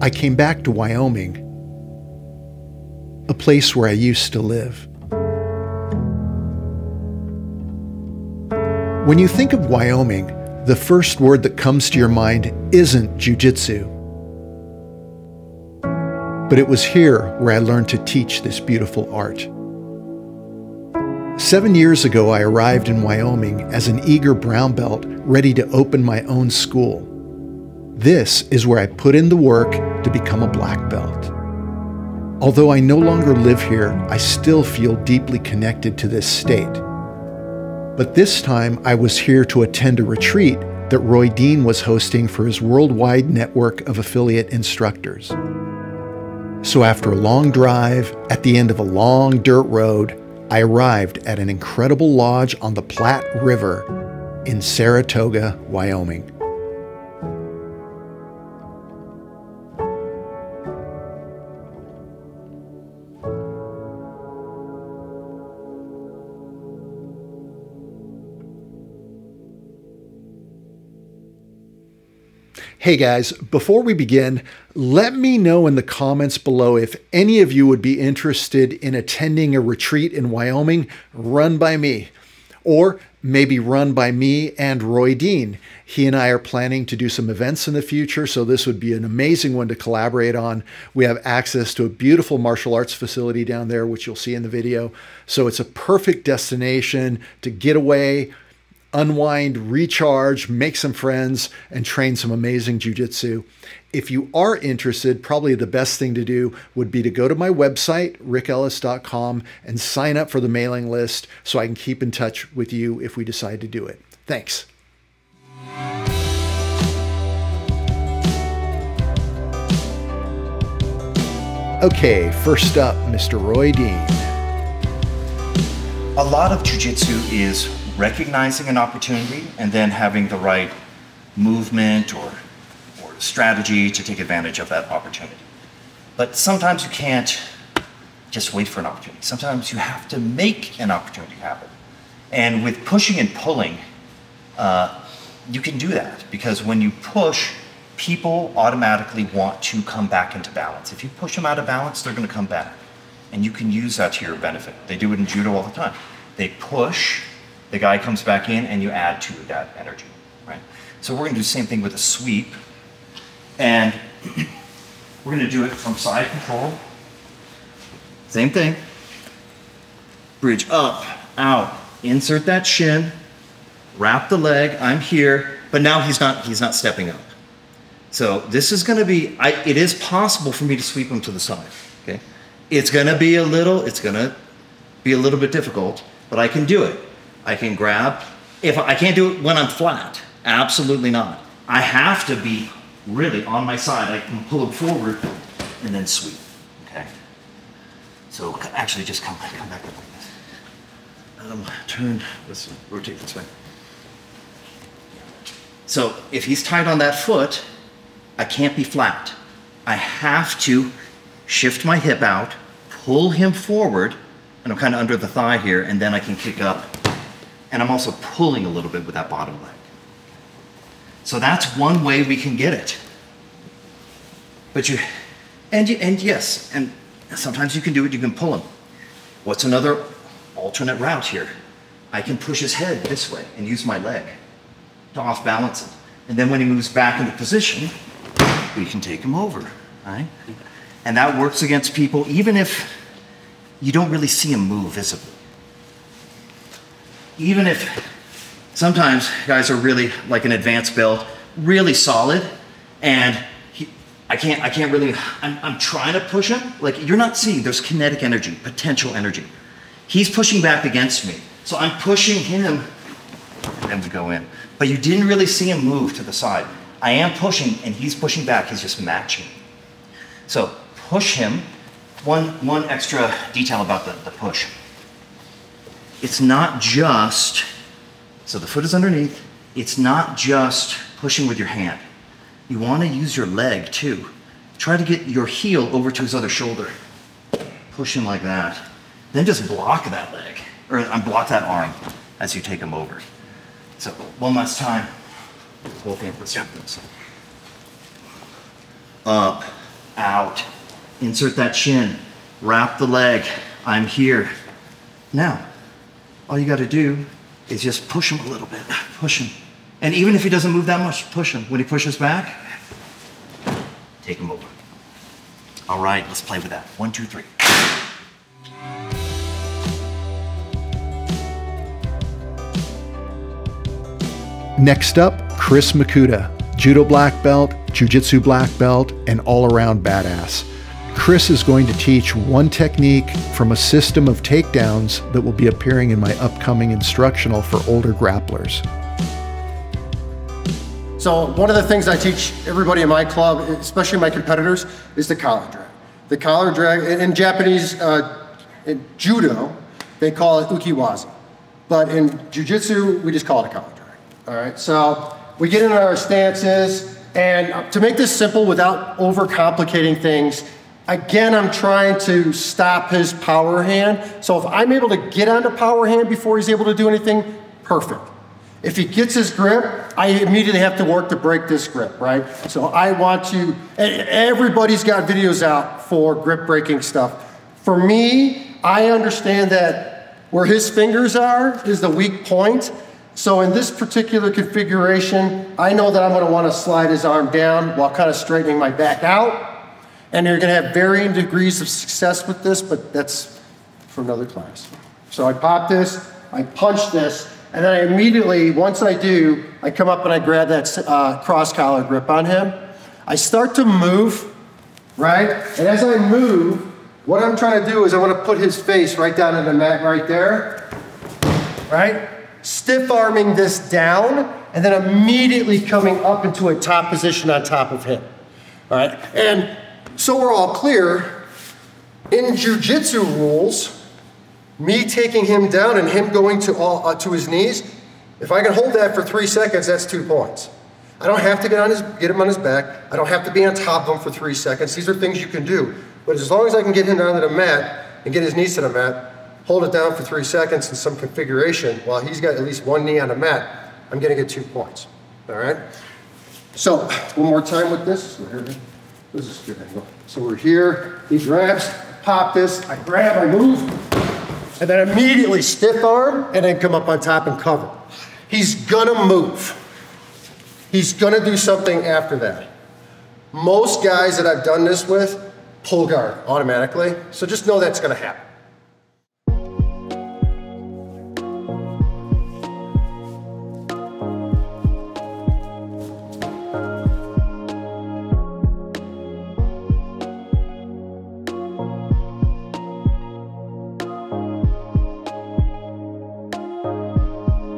I came back to Wyoming, a place where I used to live. When you think of Wyoming, the first word that comes to your mind isn't jiu-jitsu. But it was here where I learned to teach this beautiful art. 7 years ago, I arrived in Wyoming as an eager brown belt ready to open my own school. This is where I put in the work to become a black belt. Although I no longer live here, I still feel deeply connected to this state. But this time I was here to attend a retreat that Roy Dean was hosting for his worldwide network of affiliate instructors. So after a long drive, at the end of a long dirt road, I arrived at an incredible lodge on the Platte River in Saratoga, Wyoming. Hey guys, before we begin, let me know in the comments below if any of you would be interested in attending a retreat in Wyoming run by me, or maybe run by me and Roy Dean. He and I are planning to do some events in the future, so this would be an amazing one to collaborate on. We have access to a beautiful martial arts facility down there, which you'll see in the video. So it's a perfect destination to get away, unwind, recharge, make some friends, and train some amazing jiu-jitsu. If you are interested, probably the best thing to do would be to go to my website, rickellis.com, and sign up for the mailing list so I can keep in touch with you if we decide to do it. Thanks. Okay, first up, Mr. Roy Dean. A lot of jiu-jitsu is recognizing an opportunity and then having the right movement or strategy to take advantage of that opportunity. But sometimes you can't just wait for an opportunity. Sometimes you have to make an opportunity happen. And with pushing and pulling, you can do that because when you push, people automatically want to come back into balance. If you push them out of balance, they're going to come back. And you can use that to your benefit. They do it in judo all the time. They push, the guy comes back in, and you add to that energy, right? So we're going to do the same thing with a sweep. And we're going to do it from side control. Same thing. Bridge up, out, insert that shin, wrap the leg, I'm here, but now he's not stepping up. So this is going to be, it is possible for me to sweep him to the side, okay? It's going to be a little bit difficult, but I can do it. I can grab. If I can't do it when I'm flat, absolutely not. I have to be really on my side. I can pull him forward and then sweep, okay? So actually just come back like this. Turn, let's rotate this way. So if he's tight on that foot, I can't be flat. I have to shift my hip out, pull him forward, and I'm kind of under the thigh here, and then I can kick up. And I'm also pulling a little bit with that bottom leg. So that's one way we can get it. But yes, and sometimes you can do it, you can pull him. What's another alternate route here? I can push his head this way and use my leg to off balance him. And then when he moves back into position, we can take him over, right? And that works against people even if you don't really see him move visibly. Even if sometimes guys are really like an advanced belt, really solid, and I'm trying to push him. Like you're not seeing, there's kinetic energy, potential energy. He's pushing back against me. So I'm pushing him, and then we go in. But you didn't really see him move to the side. I am pushing, and he's pushing back, he's just matching. So push him. One extra detail about the push. It's not just, so the foot is underneath, it's not just pushing with your hand. You want to use your leg too. Try to get your heel over to his other shoulder. Push him like that. Then just block that leg, or block that arm as you take him over. So one last time. Both hands, let's do this. Up, out. Insert that shin, wrap the leg. I'm here. Now, all you got to do is just push him a little bit, push him. And even if he doesn't move that much, push him. When he pushes back, take him over. All right, let's play with that. 1, 2, 3. Next up, Chris Mikuta, Judo black belt, Jiu-Jitsu black belt, and all-around badass. Chris is going to teach one technique from a system of takedowns that will be appearing in my upcoming instructional for older grapplers. So one of the things I teach everybody in my club, especially my competitors, is the collar drag. The collar drag, in Japanese, in Judo, they call it ukiwaza. But in Jiu-Jitsu, we just call it a collar drag. All right, so we get into our stances, and to make this simple without overcomplicating things, again, I'm trying to stop his power hand. So if I'm able to get onto power hand before he's able to do anything, perfect. If he gets his grip, I immediately have to work to break this grip, right? So I want to, everybody's got videos out for grip breaking stuff. For me, I understand that where his fingers are is the weak point. So in this particular configuration, I know that I'm gonna wanna slide his arm down while kind of straightening my back out. And you're gonna have varying degrees of success with this, but that's for another class. So I pop this, I punch this, and then I immediately, once I do, I come up and I grab that cross collar grip on him. I start to move, right? And as I move, what I'm trying to do is I want to put his face right down on the mat right there, right? Stiff arming this down, and then immediately coming up into a top position on top of him, all right? And so we're all clear, in Jiu-Jitsu rules, me taking him down and him going to his knees, if I can hold that for 3 seconds, that's 2 points. I don't have to get him on his back. I don't have to be on top of him for 3 seconds. These are things you can do. But as long as I can get him down to the mat and get his knees to the mat, hold it down for 3 seconds in some configuration while he's got at least one knee on the mat, I'm gonna get 2 points, all right? So, one more time with this. This is a good angle. So we're here, he grabs, pop this, I grab, I move, and then immediately stiff arm, and then come up on top and cover. He's gonna move. He's gonna do something after that. Most guys that I've done this with pull guard automatically, so just know that's gonna happen.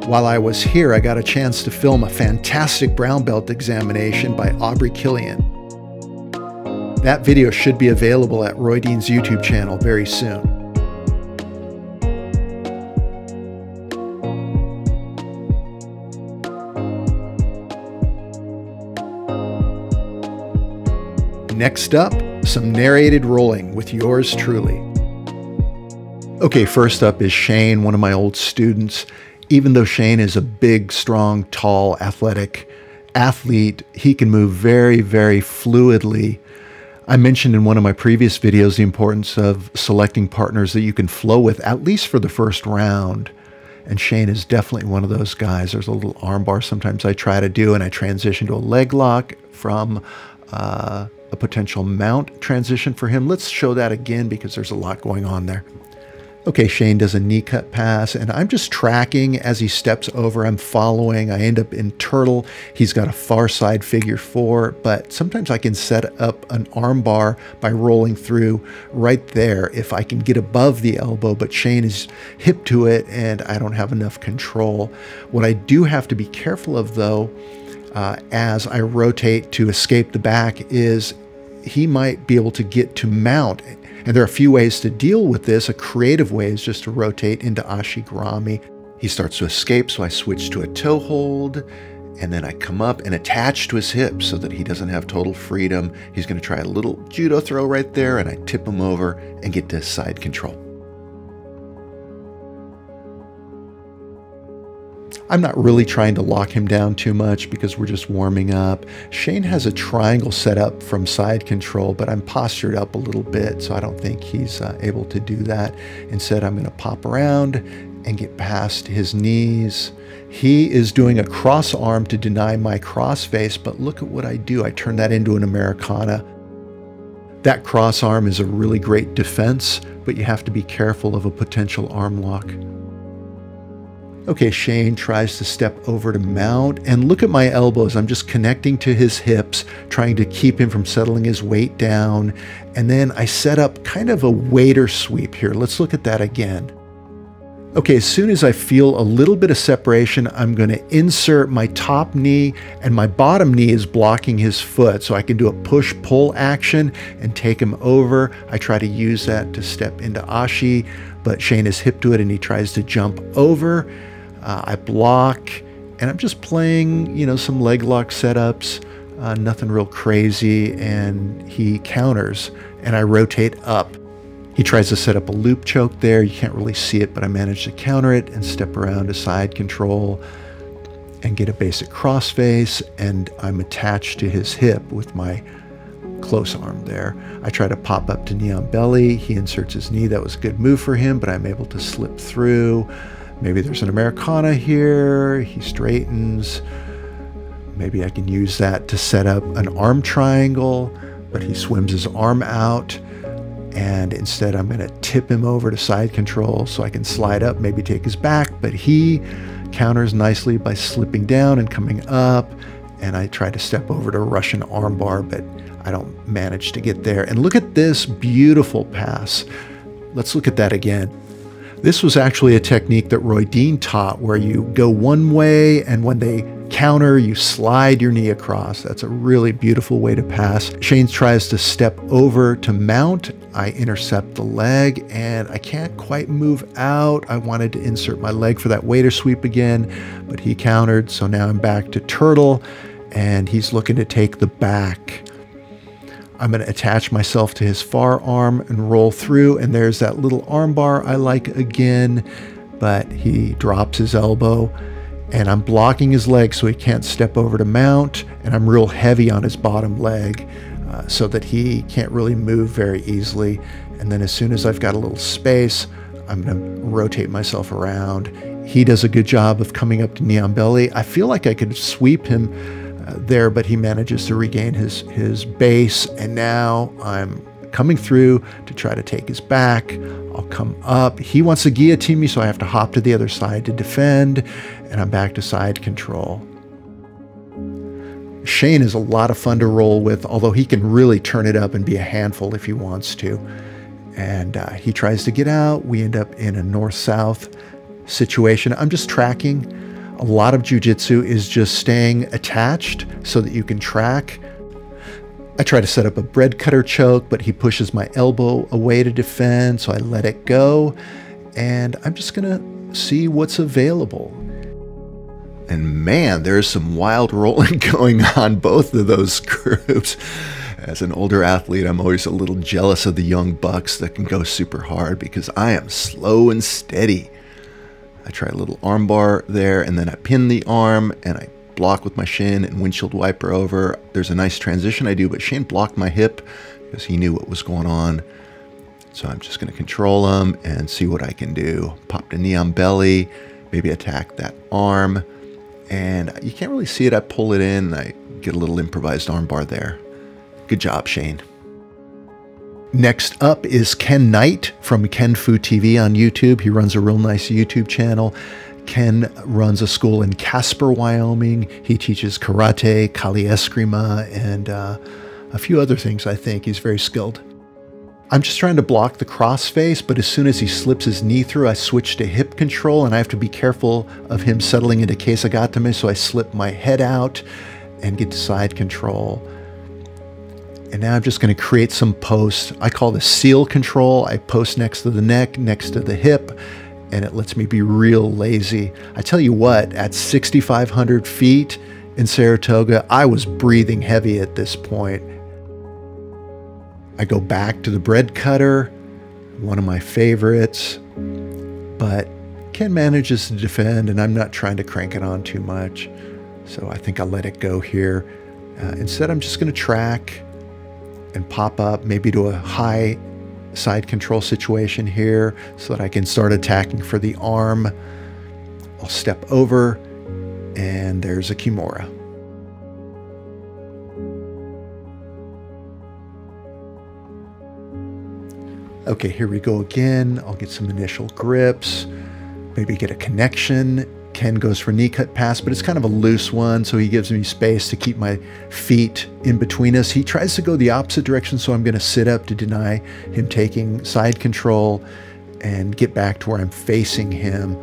While I was here, I got a chance to film a fantastic brown belt examination by Abrie Killian. That video should be available at Roy Dean's YouTube channel very soon. Next up, some narrated rolling with yours truly. Okay, first up is Shane, one of my old students. Even though Shane is a big, strong, tall, athletic athlete, he can move very, very fluidly. I mentioned in one of my previous videos the importance of selecting partners that you can flow with, at least for the first round. And Shane is definitely one of those guys. There's a little armbar sometimes I try to do, and I transition to a leg lock from a potential mount transition for him. Let's show that again because there's a lot going on there. Okay, Shane does a knee cut pass, and I'm just tracking as he steps over. I'm following. I end up in turtle. He's got a far side figure 4, but sometimes I can set up an arm bar by rolling through right there if I can get above the elbow, but Shane is hip to it, and I don't have enough control. What I do have to be careful of, though, as I rotate to escape the back, is he might be able to get to mount. And there are a few ways to deal with this. A creative way is just to rotate into ashigarami. He starts to escape, so I switch to a toe hold, and then I come up and attach to his hips so that he doesn't have total freedom. He's going to try a little judo throw right there, and I tip him over and get to side control. I'm not really trying to lock him down too much because we're just warming up. Shane has a triangle set up from side control, but I'm postured up a little bit, so I don't think he's able to do that. Instead, I'm going to pop around and get past his knees. He is doing a cross arm to deny my cross face, but look at what I do. I turn that into an Americana. That cross arm is a really great defense, but you have to be careful of a potential arm lock. Okay, Shane tries to step over to mount, and look at my elbows. I'm just connecting to his hips, trying to keep him from settling his weight down. And then I set up kind of a waiter sweep here. Let's look at that again. Okay, as soon as I feel a little bit of separation, I'm going to insert my top knee, and my bottom knee is blocking his foot, so I can do a push-pull action and take him over. I try to use that to step into Ashi, but Shane is hip to it and he tries to jump over. I block, and I'm just playing, some leg lock setups, nothing real crazy, and he counters, and I rotate up. He tries to set up a loop choke there. You can't really see it, but I managed to counter it and step around to side control and get a basic crossface, and I'm attached to his hip with my close arm there. I try to pop up to knee on belly. He inserts his knee. That was a good move for him, but I'm able to slip through. Maybe there's an Americana here. He straightens. Maybe I can use that to set up an arm triangle, but he swims his arm out. And instead, I'm going to tip him over to side control so I can slide up, maybe take his back. But he counters nicely by slipping down and coming up. And I try to step over to Russian armbar, but I don't manage to get there. And look at this beautiful pass. Let's look at that again. This was actually a technique that Roy Dean taught, where you go one way, and when they counter, you slide your knee across. That's a really beautiful way to pass. Shane tries to step over to mount. I intercept the leg, and I can't quite move out. I wanted to insert my leg for that waiter sweep again, but he countered, so now I'm back to turtle, and he's looking to take the back. I'm going to attach myself to his far arm and roll through, and there's that little arm bar I like again, but he drops his elbow, and I'm blocking his leg so he can't step over to mount, and I'm real heavy on his bottom leg so that he can't really move very easily. And then as soon as I've got a little space, I'm going to rotate myself around. He does a good job of coming up to knee on belly. I feel like I could sweep him there, but he manages to regain his base, and now I'm coming through to try to take his back. I'll come up. He wants to guillotine me, so I have to hop to the other side to defend, and I'm back to side control. Shane is a lot of fun to roll with, although he can really turn it up and be a handful if he wants to. And he tries to get out. We end up in a north-south situation. I'm just tracking. A lot of jiu-jitsu is just staying attached so that you can track. I try to set up a bread cutter choke, but he pushes my elbow away to defend, so I let it go. And I'm just going to see what's available. And man, there's some wild rolling going on both of those groups. As an older athlete, I'm always a little jealous of the young bucks that can go super hard because I am slow and steady. I try a little arm bar there, and then I pin the arm, and I block with my shin and windshield wiper over. There's a nice transition I do, but Shane blocked my hip because he knew what was going on. So I'm just going to control him and see what I can do. Pop the knee on belly, maybe attack that arm. And you can't really see it. I pull it in, and I get a little improvised arm bar there. Good job, Shane. Next up is Ken Knight from Ken Fu TV on YouTube. He runs a real nice YouTube channel. Ken runs a school in Casper, Wyoming. He teaches karate, Kali Eskrima, and a few other things, I think. He's very skilled. I'm just trying to block the crossface, but as soon as he slips his knee through, I switch to hip control, and I have to be careful of him settling into kesagatame, so I slip my head out and get to side control. And now I'm just going to create some posts. I call this seal control. I post next to the neck, next to the hip, and it lets me be real lazy. I tell you what, at 6,500 feet in Saratoga, I was breathing heavy at this point. I go back to the bread cutter, one of my favorites, but Ken manages to defend, and I'm not trying to crank it on too much. So I think I'll let it go here. Instead, I'm just going to track and pop up maybe to a high side control situation here so that I can start attacking for the arm. I'll step over, and there's a Kimura. Okay, here we go again. I'll get some initial grips, maybe get a connection. Ken goes for knee cut pass, but it's kind of a loose one, so he gives me space to keep my feet in between us. He tries to go the opposite direction, so I'm going to sit up to deny him taking side control and get back to where I'm facing him.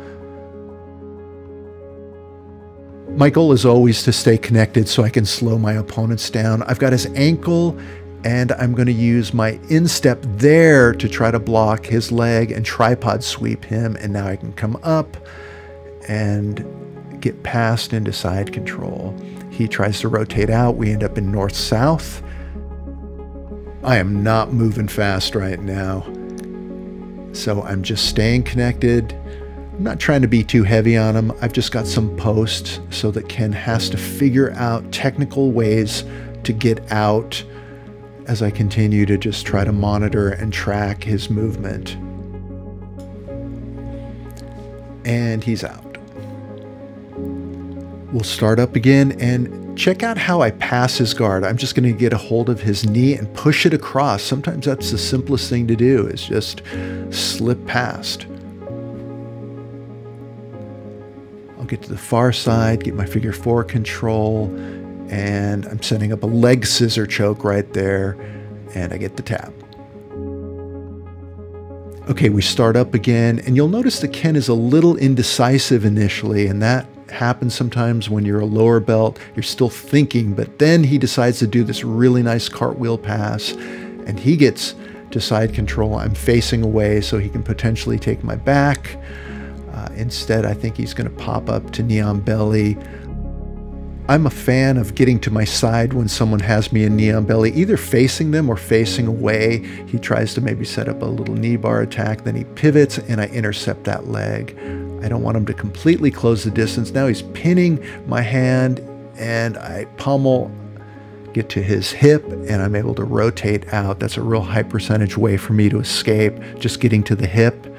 My goal is always to stay connected so I can slow my opponents down. I've got his ankle, and I'm going to use my instep there to try to block his leg and tripod sweep him. And now I can come up and get past into side control. He tries to rotate out. We end up in north-south. I am not moving fast right now, so I'm just staying connected. I'm not trying to be too heavy on him. I've just got some posts so that Ken has to figure out technical ways to get out as I continue to just try to monitor and track his movement. And he's out. We'll start up again and check out how I pass his guard. I'm just going to get a hold of his knee and push it across. Sometimes that's the simplest thing to do, is just slip past. I'll get to the far side, get my figure 4 control, and I'm setting up a leg scissor choke right there, and I get the tap. Okay, we start up again, and you'll notice that Ken is a little indecisive initially, and that happens sometimes when you're a lower belt. You're still thinking, but then he decides to do this really nice cartwheel pass, and he gets to side control. I'm facing away so he can potentially take my back. Instead, I think he's going to pop up to knee on belly. I'm a fan of getting to my side when someone has me in knee on belly, either facing them or facing away. He tries to maybe set up a little knee bar attack, then he pivots and I intercept that leg. I don't want him to completely close the distance. Now he's pinning my hand and I pummel, get to his hip, and I'm able to rotate out. That's a real high percentage way for me to escape, just getting to the hip.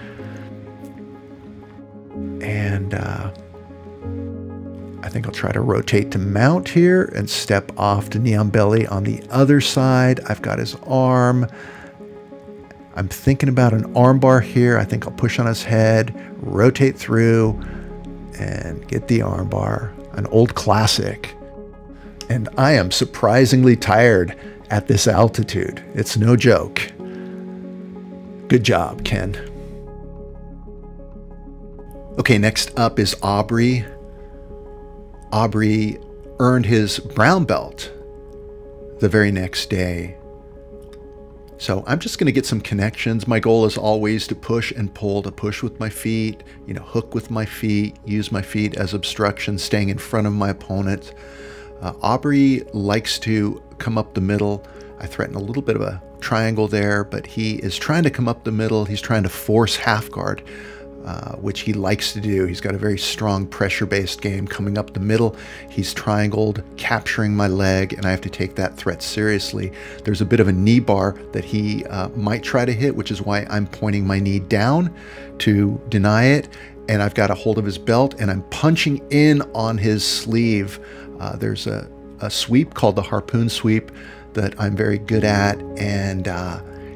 And I think I'll try to rotate to mount here and step off to knee on belly on the other side. I've got his arm. I'm thinking about an arm bar here. I think I'll push on his head, rotate through, and get the arm bar. An old classic. And I am surprisingly tired at this altitude. It's no joke. Good job, Ken. Okay, next up is Abrie. Abrie earned his brown belt the very next day. So I'm just going to get some connections. My goal is always to push and pull, to push with my feet, hook with my feet, use my feet as obstruction, staying in front of my opponent. Abrie likes to come up the middle. I threaten a little bit of a triangle there, but he is trying to come up the middle. He's trying to force half guard, which he likes to do. He's got a very strong pressure-based game coming up the middle. He's triangled, capturing my leg, and I have to take that threat seriously. There's a bit of a knee bar that he might try to hit, which is why I'm pointing my knee down to deny it. And I've got a hold of his belt, and I'm punching in on his sleeve. There's a sweep called the harpoon sweep that I'm very good at, and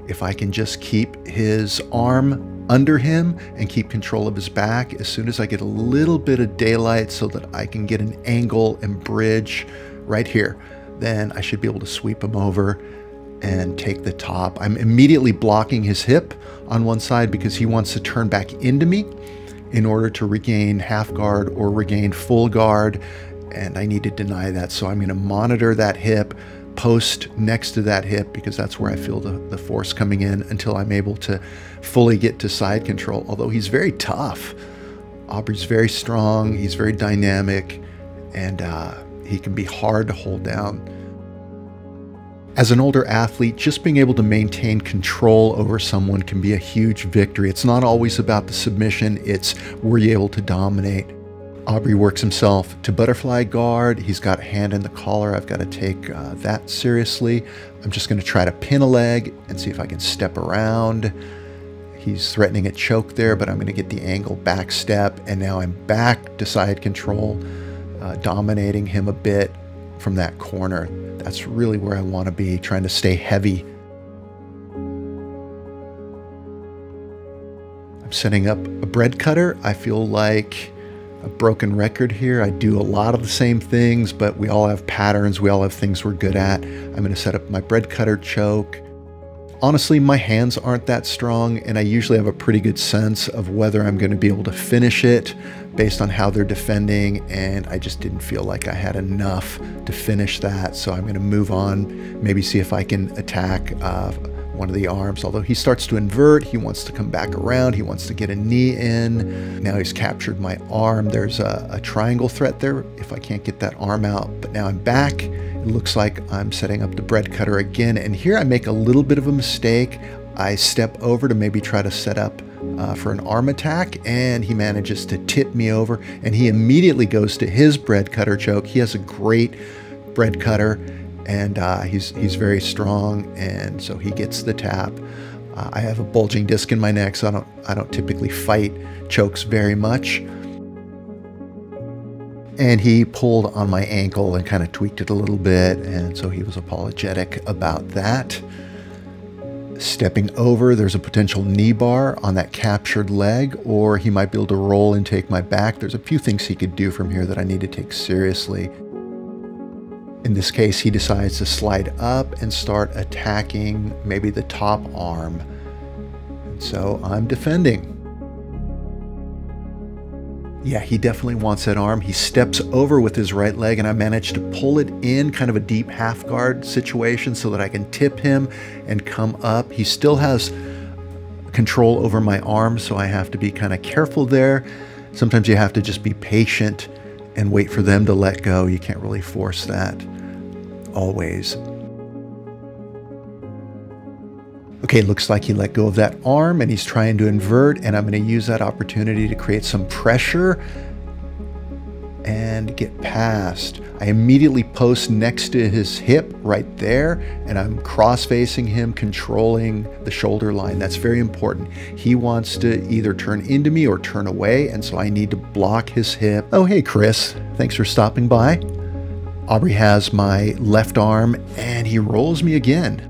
if I can just keep his arm under him and keep control of his back, as soon as I get a little bit of daylight so that I can get an angle and bridge right here, then I should be able to sweep him over and take the top. I'm immediately blocking his hip on one side because he wants to turn back into me in order to regain half guard or regain full guard, and I need to deny that. So I'm going to monitor that hip, post next to that hip, because that's where I feel the force coming in, until I'm able to fully get to side control. Although he's very tough. Abrie's very strong, he's very dynamic, and he can be hard to hold down. As an older athlete, just being able to maintain control over someone can be a huge victory. It's not always about the submission, it's were you able to dominate. Abrie works himself to butterfly guard. He's got a hand in the collar. I've got to take that seriously. I'm just going to try to pin a leg and see if I can step around. He's threatening a choke there, but I'm going to get the angle back step, and now I'm back to side control, dominating him a bit from that corner. That's really where I want to be, trying to stay heavy. I'm setting up a bread cutter. I feel like a broken record here. I do a lot of the same things, but we all have patterns. We all have things we're good at. I'm going to set up my bread cutter choke. Honestly, my hands aren't that strong, and I usually have a pretty good sense of whether I'm going to be able to finish it based on how they're defending, and I just didn't feel like I had enough to finish that. So I'm going to move on, maybe see if I can attack one of the arms. Although he starts to invert, he wants to come back around, he wants to get a knee in. Now he's captured my arm. There's a triangle threat there if I can't get that arm out, but now I'm back. It looks like I'm setting up the bread cutter again, and here I make a little bit of a mistake. I step over to maybe try to set up for an arm attack, and he manages to tip me over, and he immediately goes to his bread cutter choke. He has a great bread cutter, and he's very strong, and so he gets the tap. I have a bulging disc in my neck, so I don't typically fight chokes very much. And he pulled on my ankle and kind of tweaked it a little bit, and so he was apologetic about that. Stepping over, there's a potential knee bar on that captured leg, or he might be able to roll and take my back. There's a few things he could do from here that I need to take seriously. In this case, he decides to slide up and start attacking maybe the top arm. And so I'm defending. Yeah, he definitely wants that arm. He steps over with his right leg, and I managed to pull it in kind of a deep half guard situation so that I can tip him and come up. He still has control over my arm, so I have to be kind of careful there. Sometimes you have to just be patient and wait for them to let go. You can't really force that always. Okay, looks like he let go of that arm and he's trying to invert, and I'm going to use that opportunity to create some pressure and get past. I immediately post next to his hip right there, and I'm cross-facing him, controlling the shoulder line. That's very important. He wants to either turn into me or turn away, and so I need to block his hip. Oh, hey, Chris. Thanks for stopping by. Abrie has my left arm, and he rolls me again.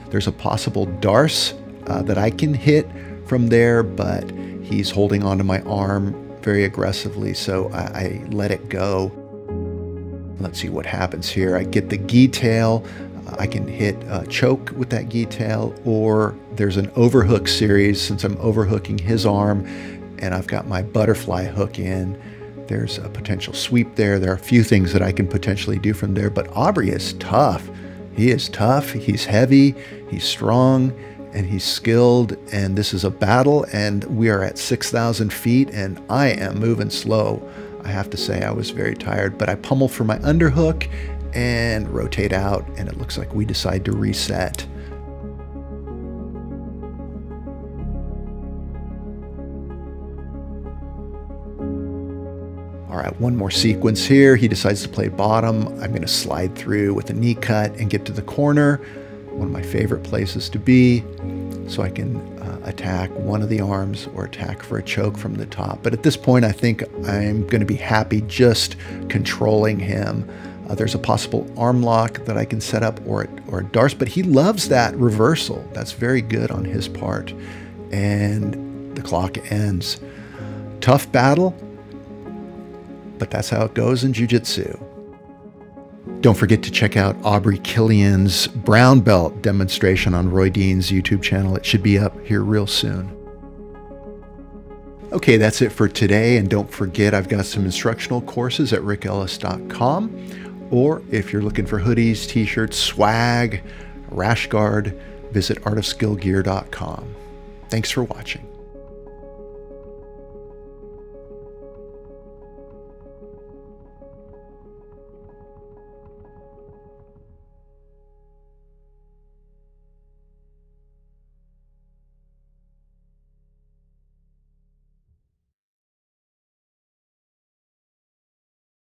There's a possible darce that I can hit from there, but he's holding onto my arm very aggressively, so I let it go. Let's see what happens here. I get the gi tail. I can hit a choke with that gi tail, or there's an overhook series since I'm overhooking his arm, and I've got my butterfly hook in. There's a potential sweep there. There are a few things that I can potentially do from there, but Abrie is tough. He is tough, he's heavy, he's strong, and he's skilled, and this is a battle, and we are at 6,000 feet, and I am moving slow. I have to say I was very tired, but I pummel for my underhook and rotate out, and it looks like we decide to reset. All right, one more sequence here. He decides to play bottom. I'm going to slide through with a knee cut and get to the corner, one of my favorite places to be, so I can attack one of the arms or attack for a choke from the top. But at this point, I think I'm going to be happy just controlling him. There's a possible arm lock that I can set up, or a darce, but he loves that reversal. That's very good on his part. And the clock ends. Tough battle, but that's how it goes in jiu-jitsu. Don't forget to check out Abrie Killian's brown belt demonstration on Roy Dean's YouTube channel. It should be up here real soon. Okay, that's it for today. And don't forget, I've got some instructional courses at rickellis.com. Or if you're looking for hoodies, t-shirts, swag, rash guard, visit artofskillgear.com. Thanks for watching.